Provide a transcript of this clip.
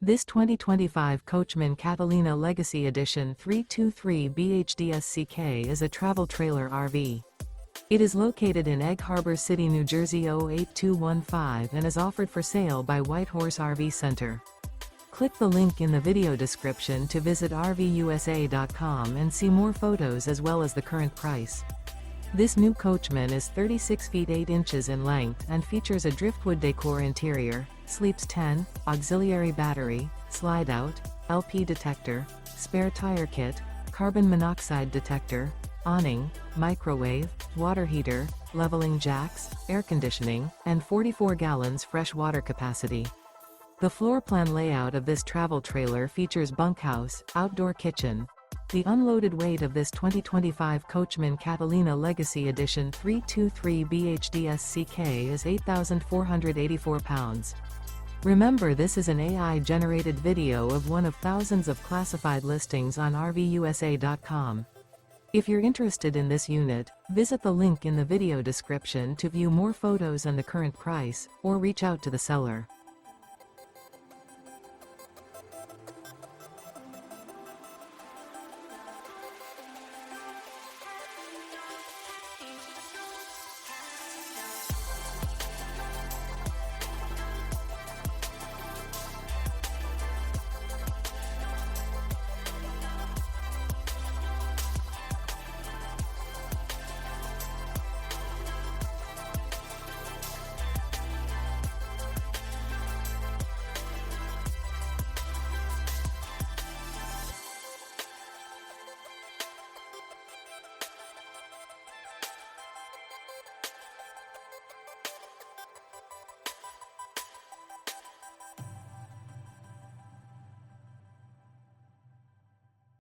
This 2025 Coachmen Catalina Legacy Edition 323 BHDSCK is a travel trailer RV. It is located in Egg Harbor City, New Jersey 08215 and is offered for sale by White Horse RV Center. Click the link in the video description to visit RVUSA.com and see more photos as well as the current price. This new Coachmen is 36 feet 8 inches in length and features a driftwood decor interior, sleeps 10, auxiliary battery, Slideout, LP detector, spare tire kit, carbon monoxide detector, awning, microwave, water heater, leveling jacks, air conditioning, and 44 gallons fresh water capacity. The floor plan layout of this travel trailer features bunkhouse, outdoor kitchen. The unloaded weight of this 2025 Coachmen Catalina Legacy Edition 323 BHDSCK is 8,484 pounds. Remember, this is an AI-generated video of one of thousands of classified listings on RVUSA.com. If you're interested in this unit, visit the link in the video description to view more photos and the current price, or reach out to the seller.